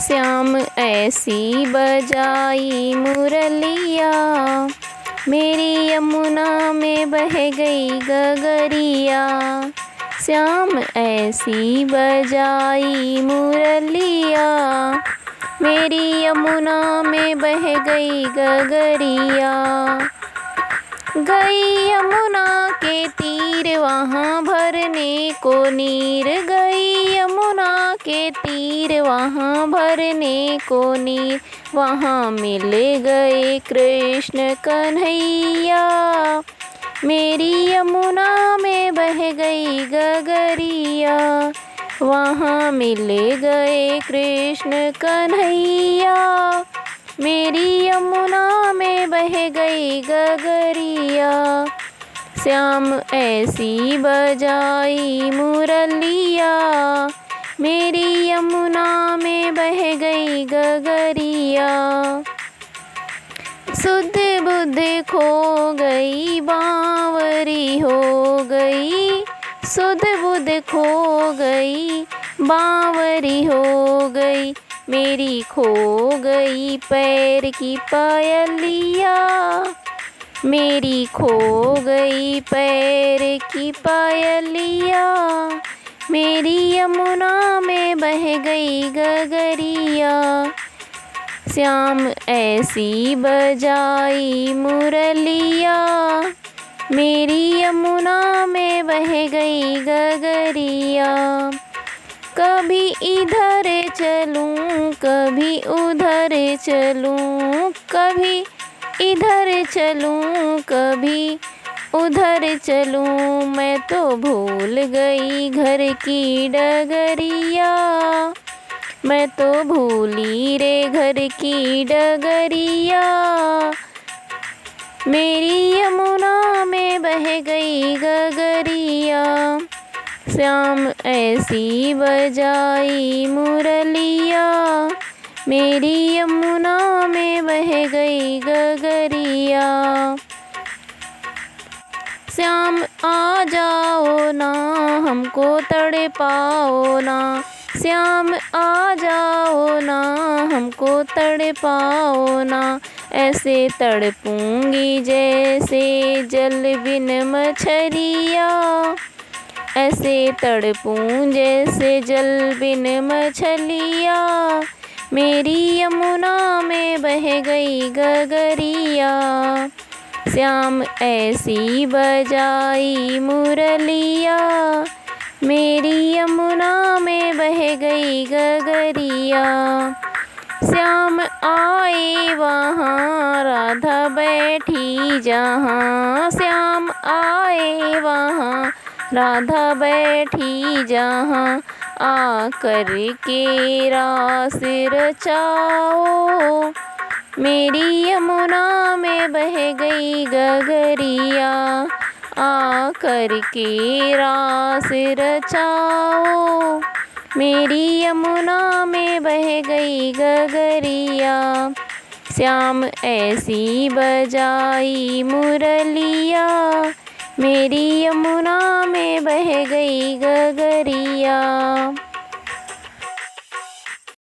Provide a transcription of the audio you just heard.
श्याम ऐसी बजाई मुरलिया, मेरी यमुना में बह गई गगरिया। श्याम ऐसी बजाई मुरलिया, मेरी यमुना में बह गई गगरिया। गई यमुना के तीर वहाँ भरने को नीर, गई यमुना के तीर वहाँ भरने को नीर। वहाँ मिल गए कृष्ण कन्हैया, मेरी यमुना में बह गई गगरिया। वहाँ मिल गए कृष्ण कन्हैया, मेरी यमुना में बह गई गगरिया। श्याम ऐसी बजाई मुरलिया, मेरी यमुना में बह गई गगरिया। सुध बुध खो गई बावरी हो गई, सुध बुध खो गई बावरी हो गई। मेरी खो गई पैर की पायलिया, मेरी खो गई पैर की पायलिया। मेरी यमुना में बह गई गगरिया। श्याम ऐसी बजाई मुरलिया, मेरी यमुना में बह गई गगरिया। कभी इधर चलूं कभी उधर चलूं, कभी इधर चलूं कभी उधर चलूं। मैं तो भूल गई घर की डगरिया, मैं तो भूली रे घर की डगरिया। मेरी यमुना में बह गई गगरिया। श्याम ऐसी बजाई मुरलिया, मेरी यमुना में बह गई गगरिया। श्याम आ जाओ ना हमको तड़पाओ ना, श्याम आ जाओ ना हमको तड़पाओ ना। ऐसे तड़पूंगी जैसे जल बिन मछलिया, ऐसे तड़पूं जैसे जल बिन मछलिया। मेरी यमुना में बह गई गगरिया। श्याम ऐसी बजाई मुरलिया, मेरी यमुना में बह गई गगरिया। श्याम आए वहाँ राधा बैठी जहाँ, श्याम आए वहाँ राधा बैठी जहाँ। आकर के रास रचाओ, मेरी यमुना में बह गई गगरिया। आकर के रास रचाओ, मेरी यमुना में बह गई गगरिया। श्याम ऐसी बजाई मुरलिया, मेरी यमुना में बह गई गगरिया।